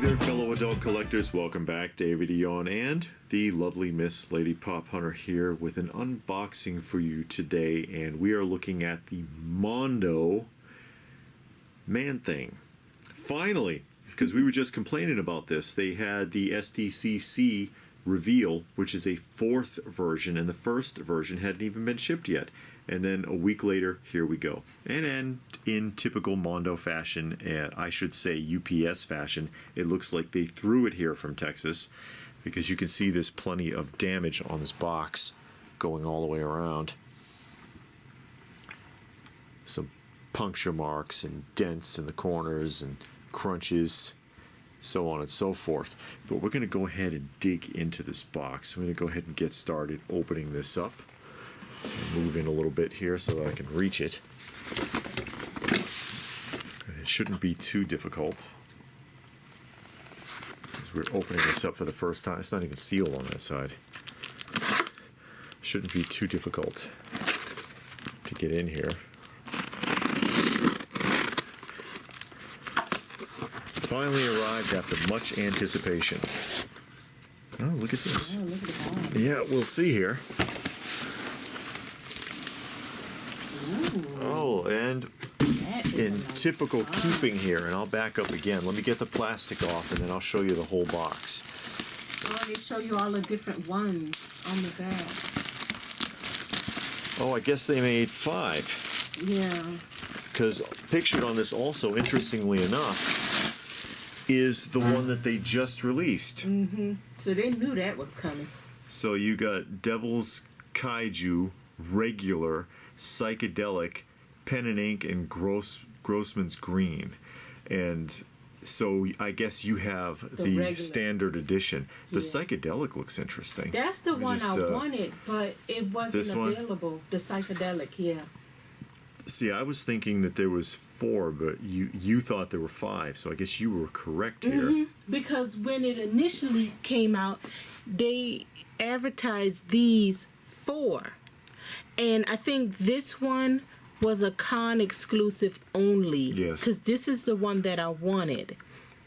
there, fellow adult collectors. Welcome back. David Eon and the lovely Miss Lady Pop Hunter here with an unboxing for you today. And we are looking at the Mondo Man-Thing. Finally, because we were just complaining about this, they had the SDCC reveal, which is a 4th version, and the first version hadn't even been shipped yet. And then a week later, here we go. And then in typical Mondo fashion, I should say UPS fashion, it looks like they threw it here from Texas, because you can see there's plenty of damage on this box going all the way around. Some puncture marks and dents in the corners and crunches, so on and so forth. But we're going to go ahead and dig into this box. I'm going to go ahead and get started opening this up. Move in a little bit here so that I can reach it. It shouldn't be too difficult, as we're opening this up for the first time. It's not even sealed on that side. Shouldn't be too difficult to get in here. Finally arrived after much anticipation. Oh, look at this. Oh, look at that. Yeah, we'll see here. Oh, and in typical keeping here, and I'll back up again. Let me get the plastic off, and then I'll show you the whole box. Oh, they show you all the different ones on the back. Oh, I guess they made 5. Yeah. Because pictured on this also, interestingly enough, is the one that they just released. Mm-hmm. So they knew that was coming. So you got Devil's Kaiju, Regular, Psychedelic, Pen and Ink, and Grossman's Green. And so I guess you have the regular standard edition. The yeah. Psychedelic looks interesting. That's the one I wanted, but it wasn't available. The Psychedelic, yeah. See, I was thinking that there was 4, but you thought there were 5, so I guess you were correct here. Mm-hmm. Because when it initially came out, they advertised these 4. And I think this one was a con exclusive only. Yes. Because this is the one that I wanted.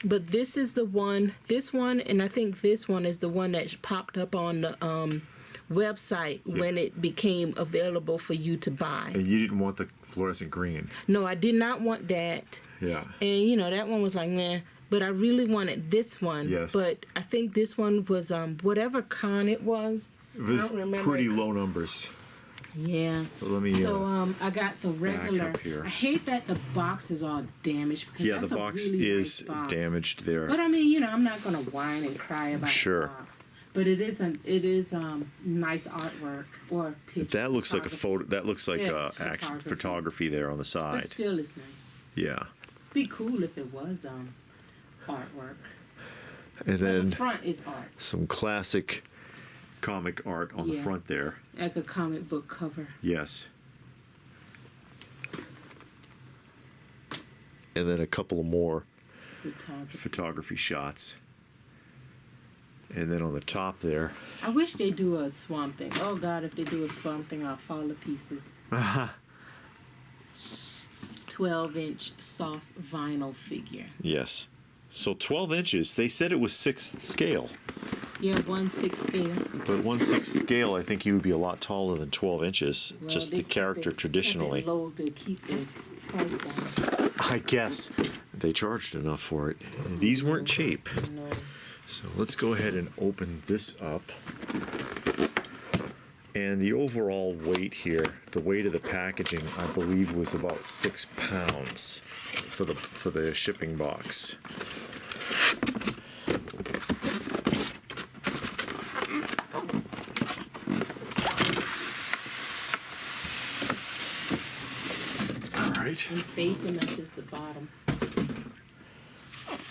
But this is the one, and I think this one is the one that popped up on the website when it became available for you to buy. And you didn't want the fluorescent green. No, I did not want that. Yeah. And, you know, that one was like, meh. But I really wanted this one. Yes. But I think this one was, whatever con it was. It was I don't remember. pretty low numbers. Yeah. But let me, I got the regular. back up here. I hate that the box is all damaged. Because Yeah, that's the box really is nice box. damaged there. But I mean, you know, I'm not gonna whine and cry about Sure. the box. But it is nice artwork or picture. That looks like a photo. That looks like Yeah, it's action photography there on the side. But still, it's nice. Yeah. Be cool if it was artwork. And then the front is art. some classic comic art on the front there. Like a comic book cover. Yes. And then a couple of more photography shots. And then on the top there. I wish they do a Swamp Thing. Oh God, if they do a Swamp Thing, I'll fall to pieces. 12-inch soft vinyl figure. Yes. So 12 inches. They said it was 6th scale. Yeah, 1/6 scale. But 1/6 scale, I think he would be a lot taller than 12 inches. Well, just the character traditionally. Kept it low to keep the price down. I guess they charged enough for it. These weren't cheap. No. So let's go ahead and open this up. And the overall weight here, the weight of the packaging, I believe was about 6 pounds for the shipping box. All right. And facing us is the bottom.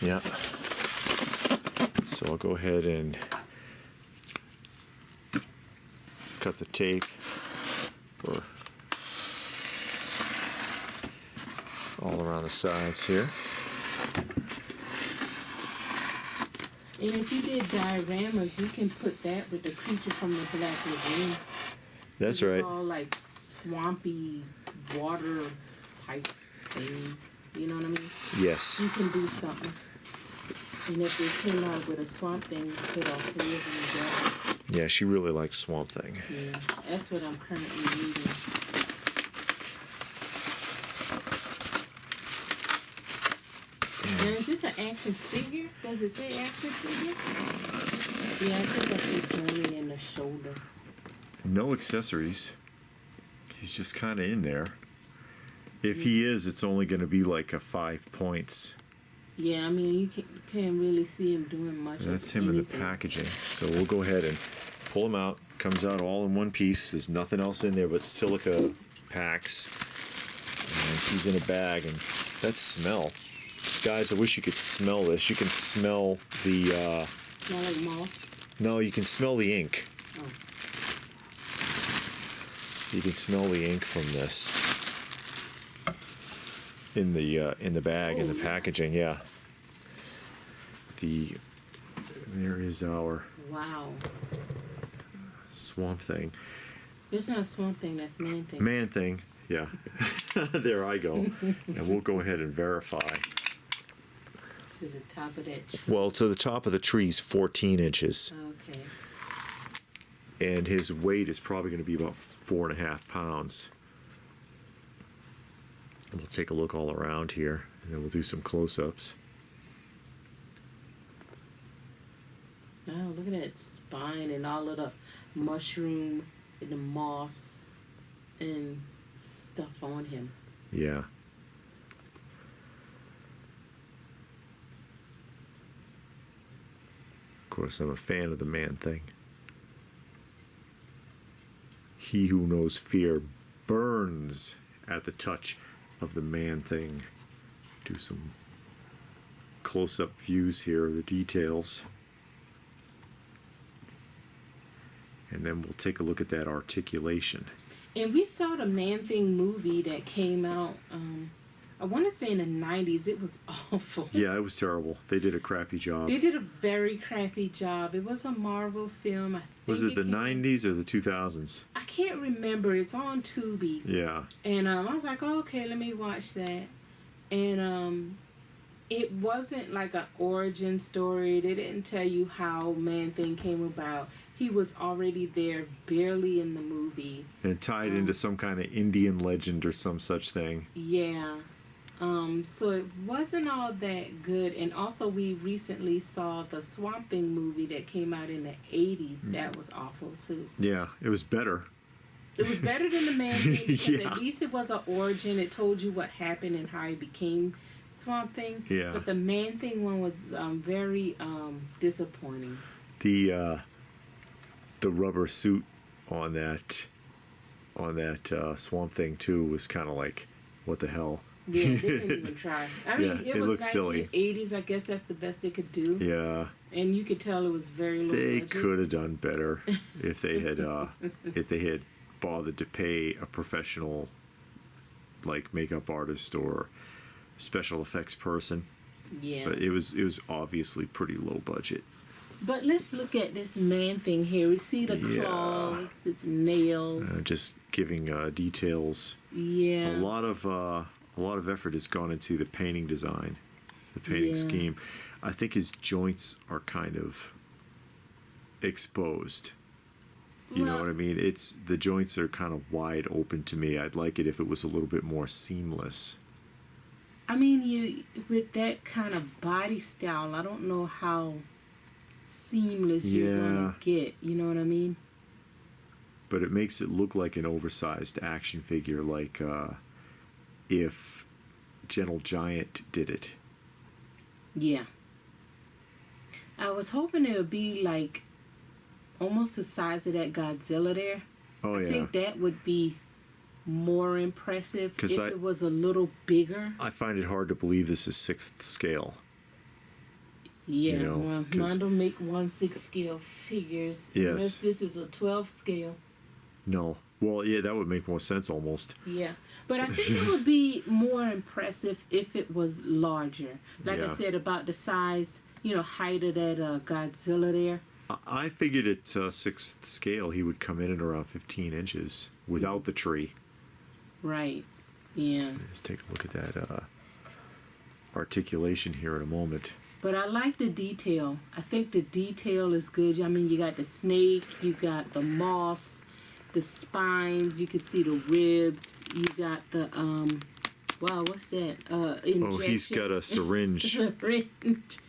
Yeah. So I'll go ahead and cut the tape for all around the sides here. And if you did dioramas, you can put that with the creature from the Black Lagoon. That's right. It's all like swampy water type things. You know what I mean? Yes. You can do something. And if they came out with a Swamp Thing, you put all three of them together. Yeah, she really likes Swamp Thing. Yeah, that's what I'm currently reading. Now, is this an action figure? Does it say action figure? Yeah, I think I see Johnny in the shoulder. No accessories. He's just kind of in there. If he is, it's only going to be like a 5 points. Yeah, I mean, you can't really see him doing much. That's him in the packaging. So we'll go ahead and pull him out. Comes out all in one piece. There's nothing else in there but silica packs. And he's in a bag. And that smell. Guys, I wish you could smell this. You can smell the... Smell like moss? No, you can smell the ink. Oh. You can smell the ink from this. In the bag, in the packaging, yeah. There is our Swamp Thing. It's not Swamp Thing, that's Man-Thing. Man-Thing, yeah. There I go. And we'll go ahead and verify. To the top of that tree. Well, to the top of the tree's 14 inches. Okay. And his weight is probably going to be about 4.5 pounds. And we'll take a look all around here, and then we'll do some close-ups. Oh, look at that spine and all of the mushroom and the moss and stuff on him. Yeah. Of course, I'm a fan of the Man-Thing. He who knows fear burns at the touch of the Man-Thing. Do some close-up views here of the details. And then we'll take a look at that articulation. And we saw the Man-Thing movie that came out, I want to say in the 90s. It was awful. Yeah, it was terrible. They did a crappy job. They did a very crappy job. It was a Marvel film. Was it the 90s or the 2000s? I can't remember. It's on Tubi. Yeah. And I was like, oh, okay, let me watch that. And it wasn't like an origin story. They didn't tell you how Man-Thing came about. He was already there, barely in the movie. And tied into some kind of Indian legend or some such thing. Yeah. So it wasn't all that good. And also we recently saw the Swamp Thing movie that came out in the 80s. That was awful too. Yeah, it was better. It was better than the Man-Thing because Yeah. at least it was an origin. It told you what happened and how he became Swamp Thing. Yeah. But the Man-Thing one was very disappointing. The rubber suit on that Swamp Thing too was kind of like, what the hell? Yeah, they didn't even try. I mean, Yeah, it it was looked silly. 1980s. I guess that's the best they could do. Yeah. And you could tell it was very low They budget. could have done better if they had bothered to pay a professional like makeup artist or special effects person. Yeah. But it was obviously pretty low budget. But let's look at this Man-Thing here. We see the Yeah. claws, his nails. Just giving details. Yeah. A lot of effort has gone into the painting design, the painting Yeah. scheme. I think his joints are kind of exposed. You know Well- what I mean? The joints are kind of wide open to me. I'd like it if it was a little bit more seamless. I mean, with that kind of body style, I don't know how seamless you're gonna get. You know what I mean? But it makes it look like an oversized action figure, like if Gentle Giant did it. Yeah. I was hoping it would be like almost the size of that Godzilla there. Oh, I yeah. think that would be more impressive 'Cause if it was a little bigger. I find it hard to believe this is 6th scale. Yeah, You know, well, 'cause- Mondo make 1/6 scale figures. Yes. Unless this is a 12 scale. No. Well, yeah, that would make more sense almost. Yeah. But I think it would be more impressive if it was larger. Like Yeah. I said, about the size, height of that Godzilla there. I figured at 6th scale he would come in at around 15 inches without the tree. Right. Yeah. Let's take a look at that articulation here in a moment. But I like the detail. I think the detail is good. I mean, you got the snake, you got the moss, the spines, you can see the ribs, you got the wow, what's that? Injection. Oh, he's got a syringe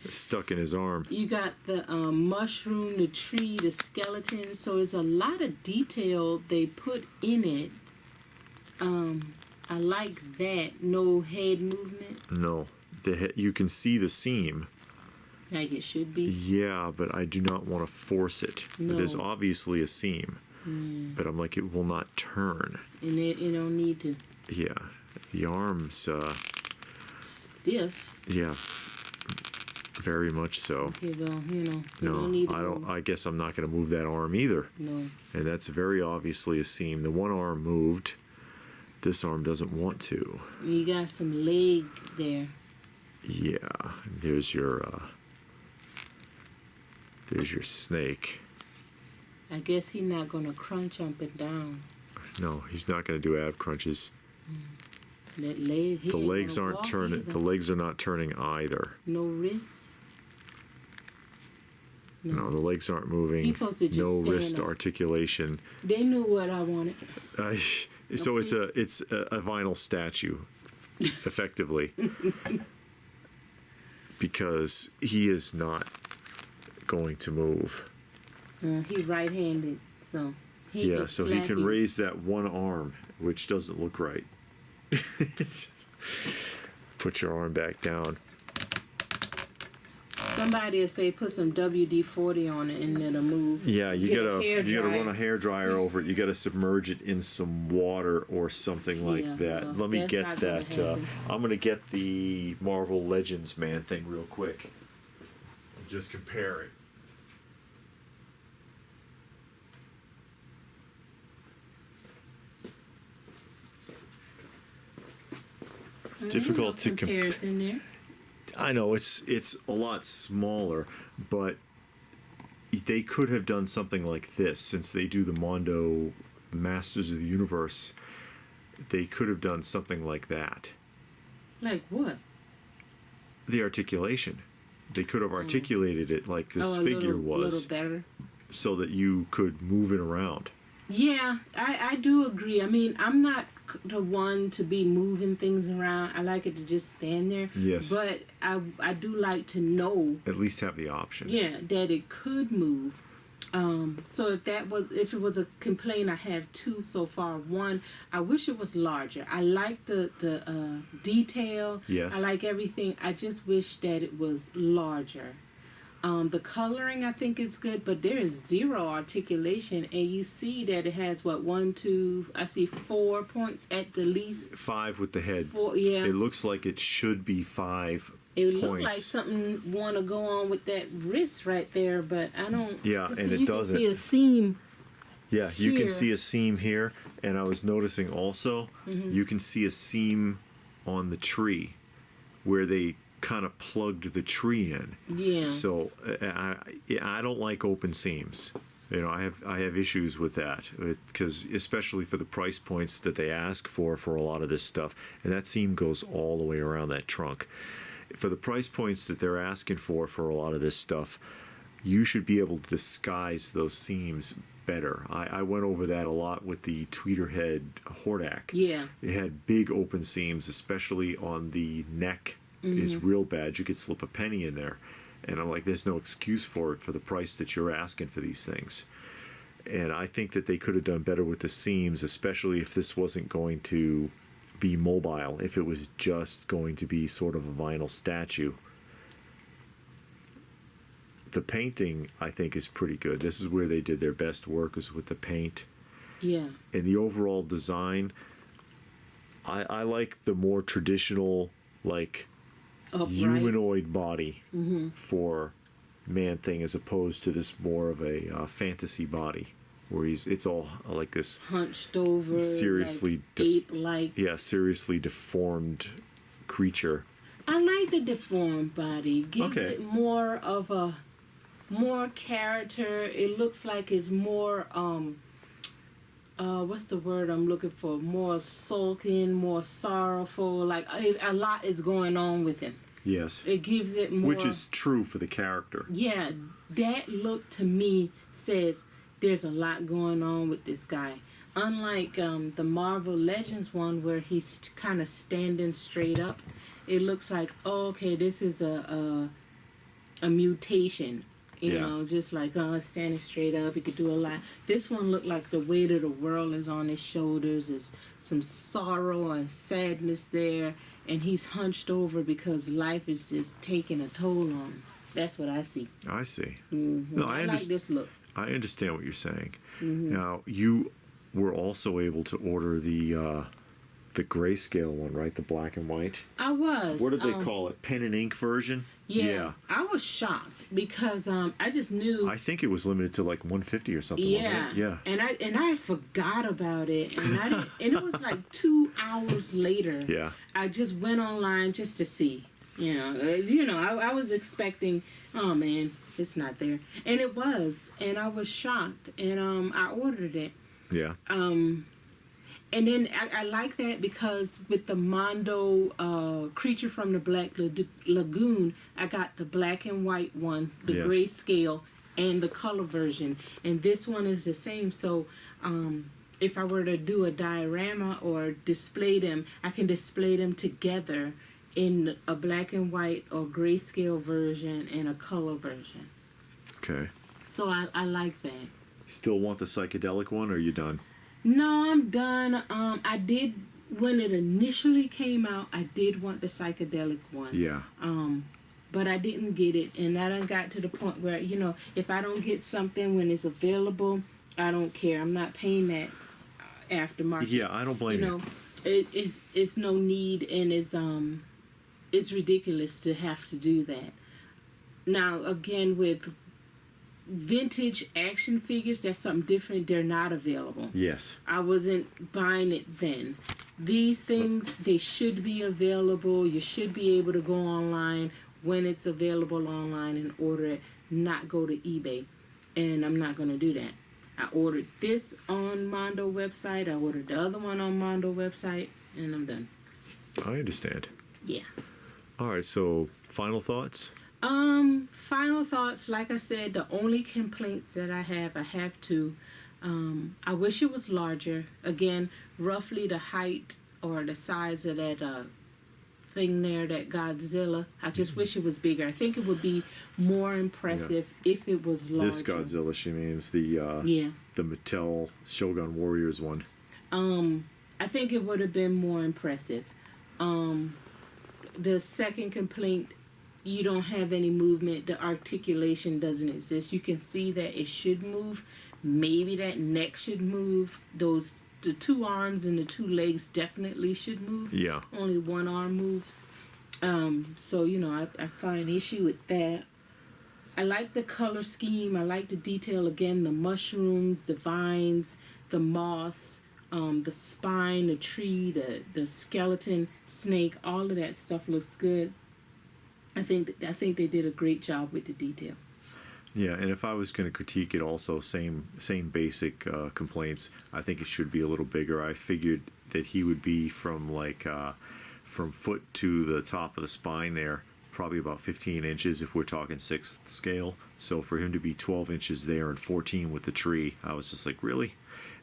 stuck in his arm. You got the mushroom, the tree, the skeleton. So it's a lot of detail they put in it. I like that. No head movement. No, you can see the seam. Like it should be. Yeah, but I do not want to force it. No. There's obviously a seam, but I'm like, it will not turn. And it don't need to. Yeah, the arms. Stiff. Yeah, very much so. Okay, well, you No, don't need to I don't. move. I guess I'm not going to move that arm either. No. And that's very obviously a seam. The one arm moved. This arm doesn't want to. You got some leg there. Yeah, there's your snake. I guess he's not gonna crunch up and down. No, he's not going to do ab crunches. That leg. He The ain't legs gonna aren't walk turning. either. The legs are not turning either. No wrist. No, the legs aren't moving. He supposed to just No stand wrist up. articulation. They knew what I wanted. So it's a vinyl statue, effectively, because he is not going to move. He right-handed, so he Yeah, can so he slap can you. raise that one arm, which doesn't look right. It's just- put your arm back down. Somebody will say put some WD-40 on it and it'll move. Yeah, you Get a gotta hairdryer. run a hairdryer over it. You gotta submerge it in some water or something like Yeah, that. well, Let me that's get not gonna that. happen. I'm gonna get the Marvel Legends Man-Thing real quick. And just compare it. Difficult to compare. comparison there. I know it's a lot smaller, but they could have done something like this since they do the Mondo Masters of the Universe. They could have done something like that. Like what? The articulation. They could have articulated it like this figure A was, little better. so that you could move it around. Yeah, I do agree. I mean, I'm not the one to be moving things around. I like it to just stand there. Yes. But I do like to know, At least have the option. yeah, that it could move. So if it was a complaint, I have two so far. One, I wish it was larger. I like the detail. Yes. I like everything. I just wish that it was larger. The coloring I think is good, but there is zero articulation, and you see that it has what 1, 2. I see 4 points at the least. 5 with the head. 4, yeah. It looks like it should be 5 It points. looked like something want to go on with that wrist right there, but I don't. Yeah, you and see, it you doesn't. can see a seam. Yeah, you here. can see a seam here, and I was noticing also, you can see a seam on the tree where they kind of plugged the tree in. Yeah. So I don't like open seams. You know, I have issues with that because especially for the price points that they ask for a lot of this stuff, and that seam goes all the way around that trunk. For the price points that they're asking for a lot of this stuff, you should be able to disguise those seams better. I went over that a lot with the Tweeterhead Hordak. Yeah. It had big open seams, especially on the neck is real bad. You could slip a penny in there. And I'm like, there's no excuse for it for the price that you're asking for these things. And I think that they could have done better with the seams, especially if this wasn't going to be mobile, if it was just going to be sort of a vinyl statue. The painting, I think, is pretty good. This is where they did their best work, was with the paint. Yeah. And the overall design, I like the more traditional, like, Upright. humanoid body for Man-Thing as opposed to this more of a fantasy body where it's all like this Hunched over. seriously like ape-like. seriously deformed creature. I like the deformed body. Gives Okay. it more of a more character. It looks like it's more what's the word I'm looking for? More sulking, more sorrowful. Like a lot is going on with him. Yes. It gives it more. Which is true for the character. Yeah, that look to me says there's a lot going on with this guy. Unlike the Marvel Legends one where he's kind of standing straight up, it looks like, oh, okay, this is a mutation. You know, just like standing straight up, he could do a lot. This one looked like the weight of the world is on his shoulders. There's some sorrow and sadness there, and he's hunched over because life is just taking a toll on him. That's what I see. I see. Mm-hmm. No, I like this look. I understand what you're saying. Mm-hmm. Now, you were also able to order the grayscale one, right? The black and white. I was. What did they call it? Pen and ink version? Yeah. I was shocked because I just knew. I think it was limited to like 150 or something, wasn't it? Yeah. And I forgot about it, and it was like 2 hours later. Yeah. I just went online just to see. I was expecting, oh man, it's not there, and it was, and I was shocked, and I ordered it. Yeah. And then I like that because with the Mondo Creature from the Black Lagoon, I got the black and white one, the grayscale, and the color version. And this one is the same. So if I were to do a diorama or display them, I can display them together in a black and white or grayscale version and a color version. Okay. So I like that. Still want the psychedelic one, or are you done? No, I'm done. I did, when it initially came out, I did want the psychedelic one. Yeah. But I didn't get it, and I done got to the point where, if I don't get something when it's available, I don't care. I'm not paying that aftermarket. Yeah, I don't blame you. It's no need, and it's ridiculous to have to do that. Now, again, with vintage action figures, that's something different. They're not available. Yes. I wasn't buying it then. These things, they should be available. You should be able to go online when it's available online and order it, not go to eBay. And I'm not going to do that. I ordered this on Mondo website. I ordered the other one on Mondo website, and I'm done. I understand. Yeah. All right, so final thoughts? Final thoughts, like I said, the only complaints that I have two. I wish it was larger. Again, roughly the height or the size of that thing there, that Godzilla. I just wish it was bigger. I think it would be more impressive if it was larger. This Godzilla, she means the Mattel Shogun Warriors one. I think it would have been more impressive. The second complaint, you don't have any movement. The articulation doesn't exist. You can see that it should move. Maybe that neck should move. The two arms and the two legs definitely should move. Yeah. Only one arm moves. So, I find issue with that. I like the color scheme. I like the detail. Again, the mushrooms, the vines, the moss, the spine, the tree, the skeleton, snake, all of that stuff looks good. I think they did a great job with the detail. Yeah, and if I was going to critique it also, same basic complaints. I think it should be a little bigger. I figured that he would be from from foot to the top of the spine there, probably about 15 inches if we're talking 6th scale. So for him to be 12 inches there and 14 with the tree, I was just like, really?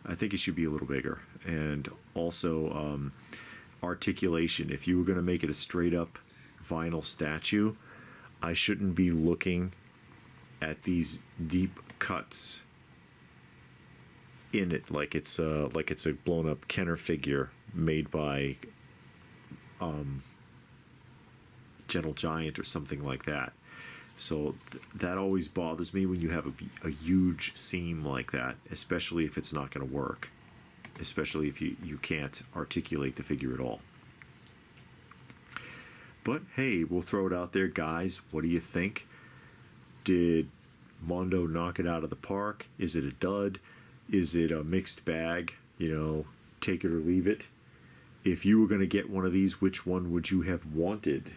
I think it should be a little bigger. And also articulation. If you were going to make it a straight up vinyl statue, I shouldn't be looking at these deep cuts in it like it's a blown up Kenner figure made by Gentle Giant or something like that. So that always bothers me when you have a huge seam like that, especially if it's not going to work, especially if you can't articulate the figure at all. But hey, we'll throw it out there, guys. What do you think? Did Mondo knock it out of the park? Is it a dud? Is it a mixed bag? Take it or leave it. If you were going to get one of these, which one would you have wanted?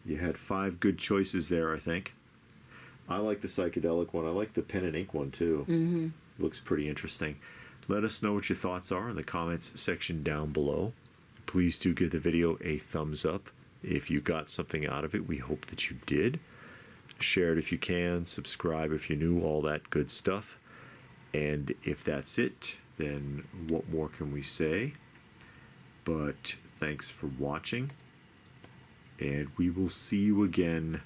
You had 5 good choices there, I think. I like the psychedelic one. I like the pen and ink one, too. Mm-hmm. Looks pretty interesting. Let us know what your thoughts are in the comments section down below. Please do give the video a thumbs up. If you got something out of it, we hope that you did. Share it if you can, subscribe if you're new, all that good stuff. And if that's it, then what more can we say? But thanks for watching, and we will see you again